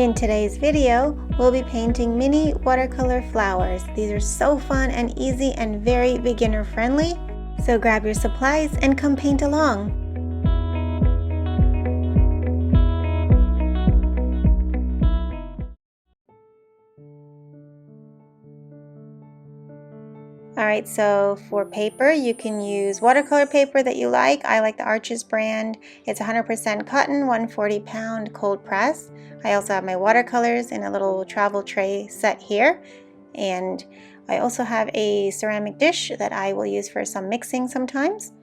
In today's video, we'll be painting mini watercolor flowers. These are so fun and easy and very beginner friendly. So grab your supplies and come paint along. Alright, so for paper, you can use watercolor paper that you like. I like the Arches brand. It's 100% cotton, 140-pound cold press. I also have my watercolors in a little travel tray set here. And I also have a ceramic dish that I will use for some mixing sometimes.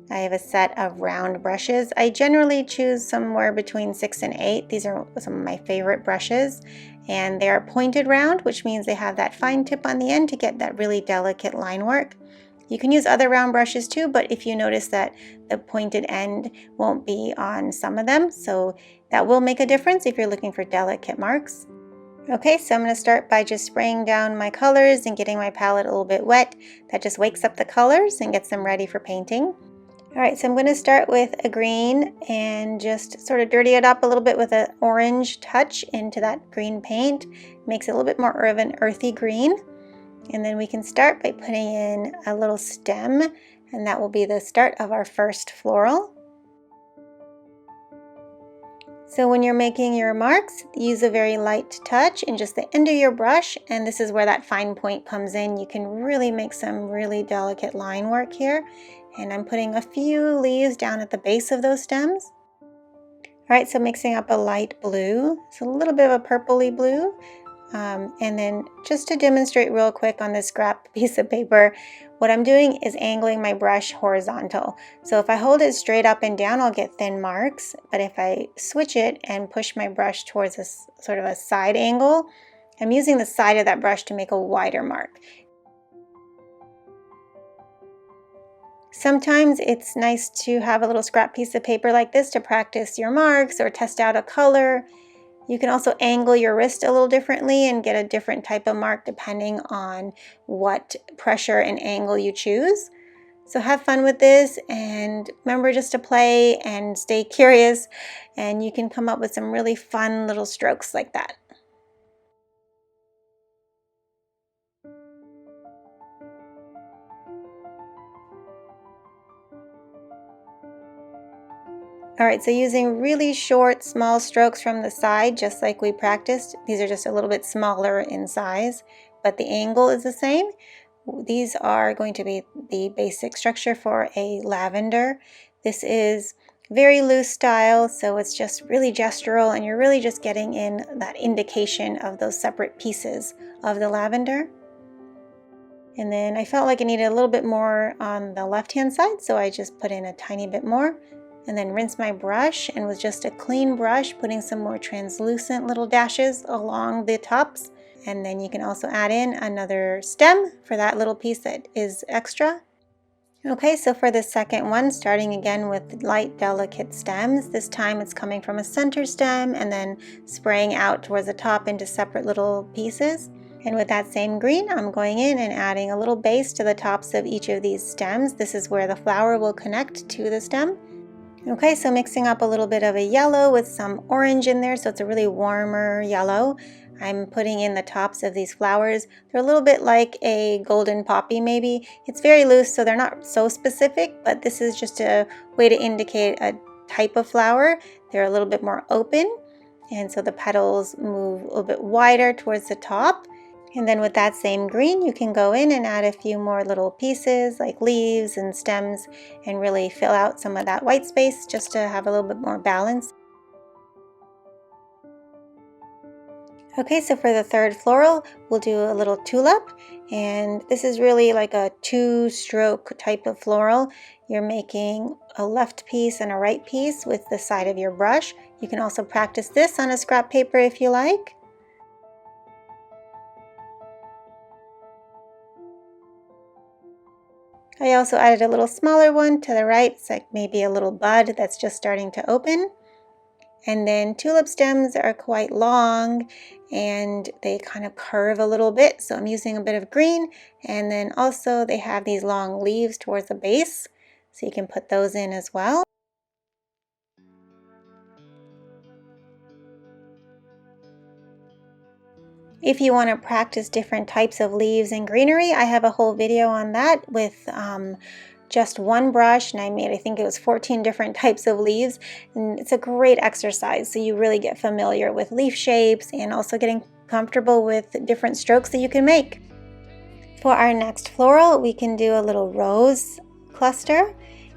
I have a set of round brushes. I generally choose somewhere between 6 and 8. These are some of my favorite brushes, and they are pointed round, which means they have that fine tip on the end to get that really delicate line work. You can use other round brushes too, but if you notice that the pointed end won't be on some of them, so that will make a difference if you're looking for delicate marks. Okay, so I'm going to start by just spraying down my colors and getting my palette a little bit wet. That just wakes up the colors and gets them ready for painting. Alright, so I'm going to start with a green and just sort of dirty it up a little bit with an orange touch into that green paint. Makes it a little bit more of an earthy green. And then we can start by putting in a little stem, and that will be the start of our first floral. So when you're making your marks, use a very light touch in just the end of your brush, and this is where that fine point comes in. You can really make some really delicate line work here. And I'm putting a few leaves down at the base of those stems. Alright, so mixing up a light blue, so a little bit of a purpley blue. And then just to demonstrate real quick on this scrap piece of paper, what I'm doing is angling my brush horizontal. So if I hold it straight up and down, I'll get thin marks. But if I switch it and push my brush towards a sort of a side angle, I'm using the side of that brush to make a wider mark. Sometimes it's nice to have a little scrap piece of paper like this to practice your marks or test out a color. You can also angle your wrist a little differently and get a different type of mark depending on what pressure and angle you choose. So have fun with this, and remember just to play and stay curious, and you can come up with some really fun little strokes like that. Alright, so using really short, small strokes from the side, just like we practiced. These are just a little bit smaller in size, but the angle is the same. These are going to be the basic structure for a lavender. This is very loose style, so it's just really gestural, and you're really just getting in that indication of those separate pieces of the lavender. And then I felt like I needed a little bit more on the left-hand side, so I just put in a tiny bit more. And then rinse my brush, and with just a clean brush, putting some more translucent little dashes along the tops. And then you can also add in another stem for that little piece that is extra. Okay, so for the second one, starting again with light, delicate stems. This time it's coming from a center stem and then spraying out towards the top into separate little pieces. And with that same green, I'm going in and adding a little base to the tops of each of these stems. This is where the flower will connect to the stem. Okay, so mixing up a little bit of a yellow with some orange in there, so it's a really warmer yellow. I'm putting in the tops of these flowers. They're a little bit like a golden poppy maybe. It's very loose, so they're not so specific, but this is just a way to indicate a type of flower. They're a little bit more open, and so the petals move a little bit wider towards the top. And then with that same green, you can go in and add a few more little pieces like leaves and stems and really fill out some of that white space just to have a little bit more balance. Okay, so for the third floral, we'll do a little tulip, and this is really like a two-stroke type of floral. You're making a left piece and a right piece with the side of your brush. You can also practice this on a scrap paper if you like. I also added a little smaller one to the right. It's like maybe a little bud that's just starting to open. And then tulip stems are quite long and they kind of curve a little bit. So I'm using a bit of green, and then also they have these long leaves towards the base. So you can put those in as well. If you want to practice different types of leaves and greenery, I have a whole video on that with just one brush, and I made, I think it was 14 different types of leaves, and it's a great exercise, so you really get familiar with leaf shapes and also getting comfortable with different strokes that you can make. For our next floral, we can do a little rose cluster,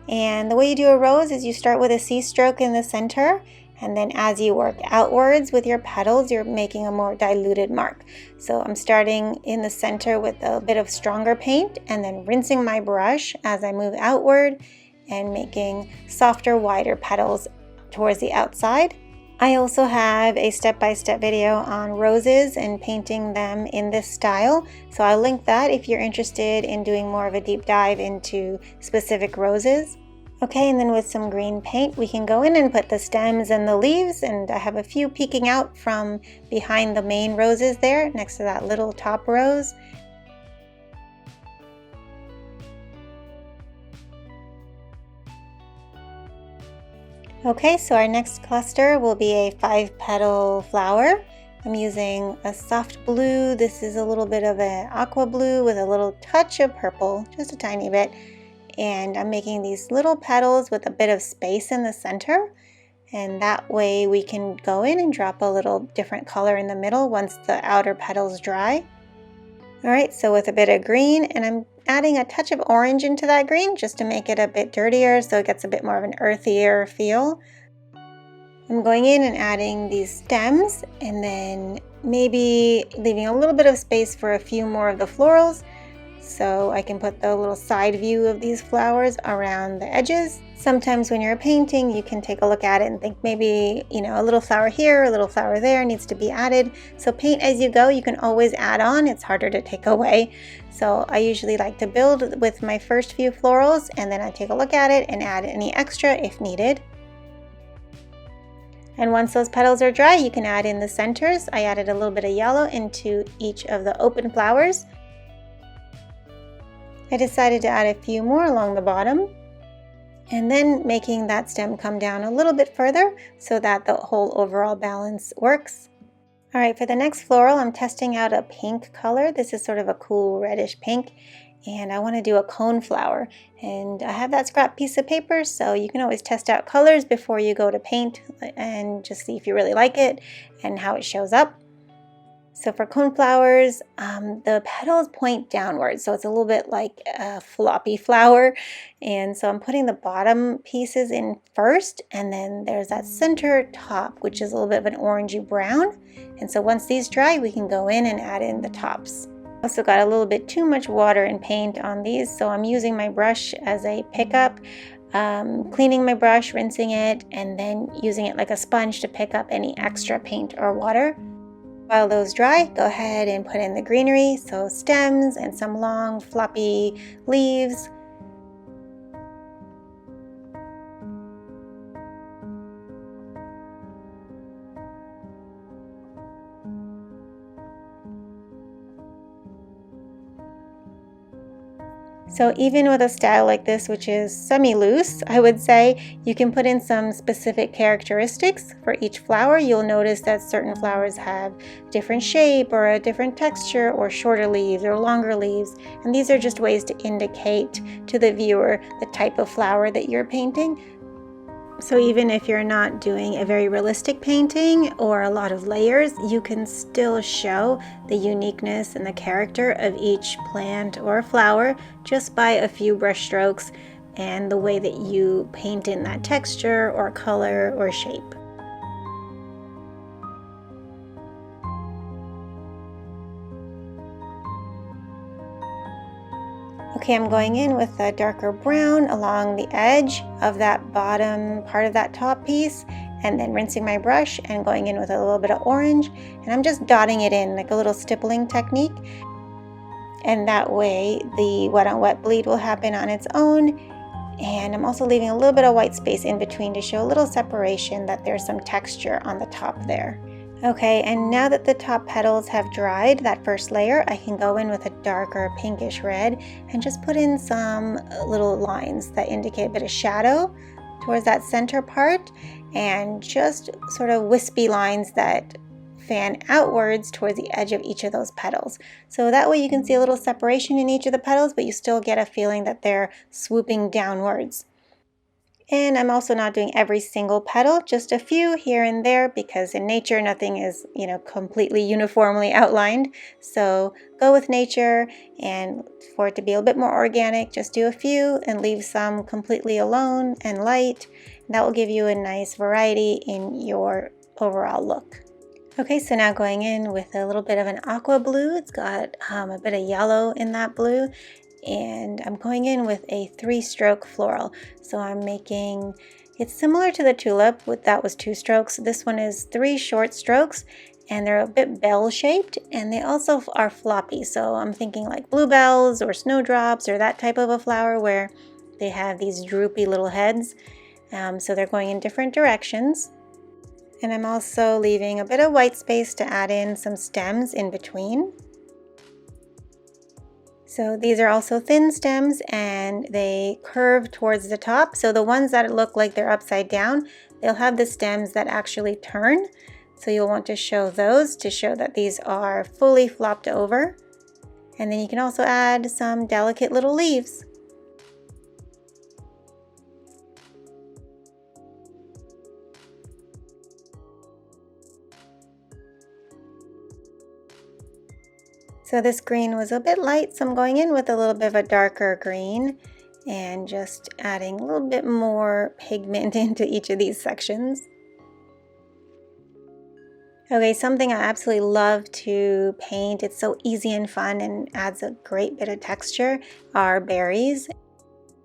and the way you do a rose is you start with a C stroke in the center, and then as you work outwards with your petals, you're making a more diluted mark. So I'm starting in the center with a bit of stronger paint and then rinsing my brush as I move outward and making softer, wider petals towards the outside. I also have a step-by-step video on roses and painting them in this style, so I'll link that if you're interested in doing more of a deep dive into specific roses. Okay, and then with some green paint, we can go in and put the stems and the leaves, and I have a few peeking out from behind the main roses there, next to that little top rose. Okay, so our next cluster will be a 5-petal flower. I'm using a soft blue. This is a little bit of an aqua blue with a little touch of purple, just a tiny bit. And I'm making these little petals with a bit of space in the center, and that way we can go in and drop a little different color in the middle once the outer petals dry. Alright, so with a bit of green, and I'm adding a touch of orange into that green just to make it a bit dirtier so it gets a bit more of an earthier feel. I'm going in and adding these stems, and then maybe leaving a little bit of space for a few more of the florals, so I can put the little side view of these flowers around the edges. Sometimes when you're painting, you can take a look at it and think maybe, a little flower here, a little flower there needs to be added. So paint as you go, you can always add on, it's harder to take away. So I usually like to build with my first few florals, and then I take a look at it and add any extra if needed. And once those petals are dry, you can add in the centers. I added a little bit of yellow into each of the open flowers. I decided to add a few more along the bottom, and then making that stem come down a little bit further so that the whole overall balance works. Alright, for the next floral, I'm testing out a pink color. This is sort of a cool reddish pink, and I want to do a cone flower. And I have that scrap piece of paper, so you can always test out colors before you go to paint and just see if you really like it and how it shows up. So for cone flowers, the petals point downwards, so it's a little bit like a floppy flower. And so I'm putting the bottom pieces in first, and then there's that center top, which is a little bit of an orangey brown. And so once these dry, we can go in and add in the tops. Also got a little bit too much water and paint on these, so I'm using my brush as a pickup, cleaning my brush, rinsing it, and then using it like a sponge to pick up any extra paint or water. While those dry, go ahead and put in the greenery, so stems and some long floppy leaves. So even with a style like this, which is semi-loose, I would say, you can put in some specific characteristics for each flower. You'll notice that certain flowers have different shape or a different texture, or shorter leaves or longer leaves. And these are just ways to indicate to the viewer the type of flower that you're painting. So even if you're not doing a very realistic painting or a lot of layers, you can still show the uniqueness and the character of each plant or flower just by a few brush strokes and the way that you paint in that texture or color or shape. Okay, I'm going in with a darker brown along the edge of that bottom part of that top piece, and then rinsing my brush and going in with a little bit of orange, and I'm just dotting it in like a little stippling technique, and that way the wet on wet bleed will happen on its own. And I'm also leaving a little bit of white space in between to show a little separation, that there's some texture on the top there. Okay, and now that the top petals have dried, that first layer, I can go in with a darker pinkish red and just put in some little lines that indicate a bit of shadow towards that center part, and just sort of wispy lines that fan outwards towards the edge of each of those petals. So that way you can see a little separation in each of the petals, but you still get a feeling that they're swooping downwards. And I'm also not doing every single petal, just a few here and there, because in nature nothing is, completely uniformly outlined. So go with nature, and for it to be a bit more organic, just do a few and leave some completely alone and light. That will give you a nice variety in your overall look. Okay, so now going in with a little bit of an aqua blue. It's got a bit of yellow in that blue. And I'm going in with a 3-stroke floral. So I'm making, it's similar to the tulip, that was 2 strokes. This one is 3 short strokes, and they're a bit bell shaped, and they also are floppy. So I'm thinking like bluebells or snowdrops or that type of a flower where they have these droopy little heads. So they're going in different directions. And I'm also leaving a bit of white space to add in some stems in between. So these are also thin stems, and they curve towards the top. So the ones that look like they're upside down, they'll have the stems that actually turn. So you'll want to show those to show that these are fully flopped over. And then you can also add some delicate little leaves. So this green was a bit light, so I'm going in with a little bit of a darker green and just adding a little bit more pigment into each of these sections. Okay, something I absolutely love to paint, it's so easy and fun and adds a great bit of texture, are berries.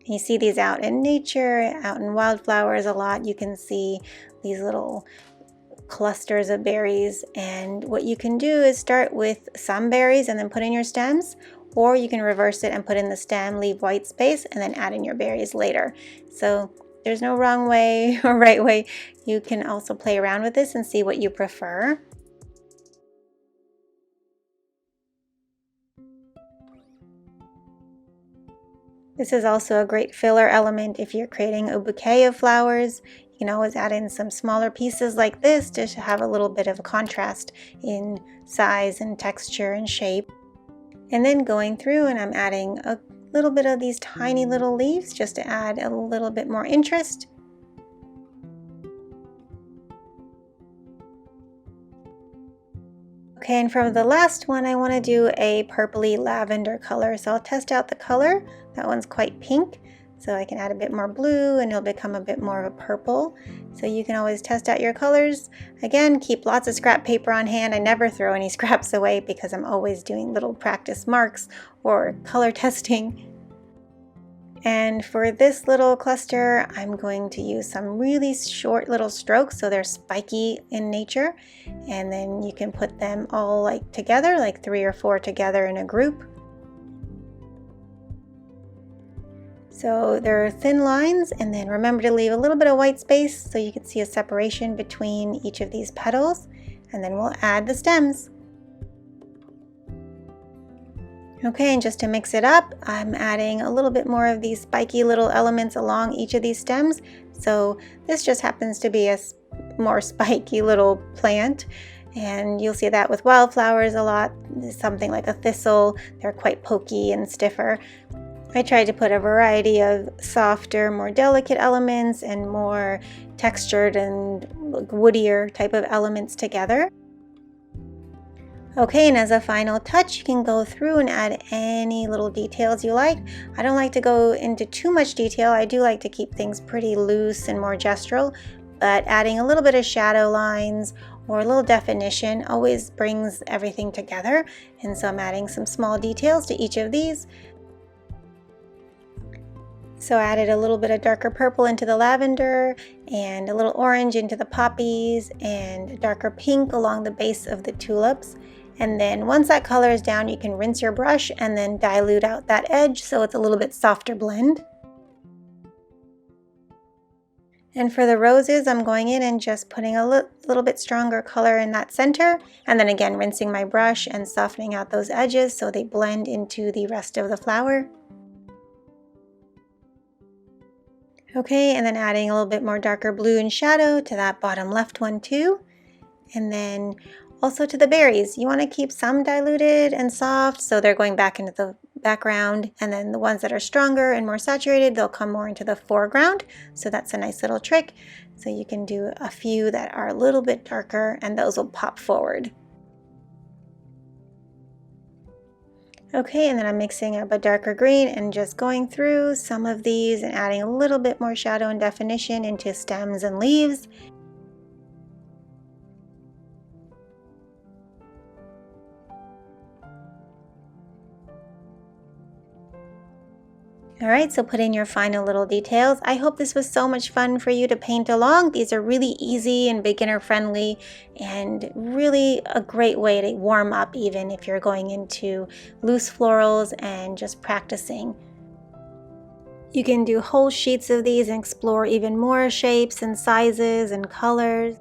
You see these out in nature, out in wildflowers a lot. You can see these little clusters of berries, and what you can do is start with some berries and then put in your stems, or you can reverse it and put in the stem, leave white space, and then add in your berries later. So there's no wrong way or right way. You can also play around with this and see what you prefer. This is also a great filler element if you're creating a bouquet of flowers. You can always add in some smaller pieces like this to have a little bit of a contrast in size and texture and shape. And then going through, and I'm adding a little bit of these tiny little leaves just to add a little bit more interest. Okay, and for the last one, I want to do a purpley lavender color. So I'll test out the color. That one's quite pink. So I can add a bit more blue and it'll become a bit more of a purple. So you can always test out your colors. Again, keep lots of scrap paper on hand. I never throw any scraps away because I'm always doing little practice marks or color testing. And for this little cluster, I'm going to use some really short little strokes so they're spiky in nature. And then you can put them all like together, like 3 or 4 together in a group. So there are thin lines, and then remember to leave a little bit of white space so you can see a separation between each of these petals. And then we'll add the stems. Okay, and just to mix it up, I'm adding a little bit more of these spiky little elements along each of these stems. So this just happens to be a more spiky little plant. And you'll see that with wildflowers a lot. Something like a thistle, they're quite pokey and stiffer. I tried to put a variety of softer, more delicate elements and more textured and woodier type of elements together. Okay, and as a final touch, you can go through and add any little details you like. I don't like to go into too much detail. I do like to keep things pretty loose and more gestural, but adding a little bit of shadow lines or a little definition always brings everything together. And so I'm adding some small details to each of these. So I added a little bit of darker purple into the lavender and a little orange into the poppies and darker pink along the base of the tulips. And then once that color is down, you can rinse your brush and then dilute out that edge so it's a little bit softer blend. And for the roses, I'm going in and just putting a little bit stronger color in that center, and then again rinsing my brush and softening out those edges so they blend into the rest of the flower. Okay, and then adding a little bit more darker blue and shadow to that bottom left one too. And then Also to the berries, you want to keep some diluted and soft so they're going back into the background, and then the ones that are stronger and more saturated, they'll come more into the foreground. So that's a nice little trick. So you can do a few that are a little bit darker and those will pop forward. Okay, and then I'm mixing up a darker green and just going through some of these and adding a little bit more shadow and definition into stems and leaves. All right, so put in your final little details. I hope this was so much fun for you to paint along. These are really easy and beginner friendly and really a great way to warm up even if you're going into loose florals and just practicing. You can do whole sheets of these and explore even more shapes and sizes and colors.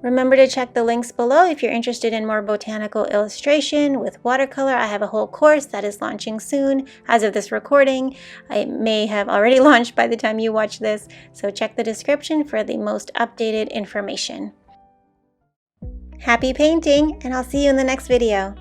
Remember to check the links below if you're interested in more botanical illustration with watercolor. I have a whole course that is launching soon. As of this recording, I may have already launched by the time you watch this, so check the description for the most updated information. Happy painting, and I'll see you in the next video.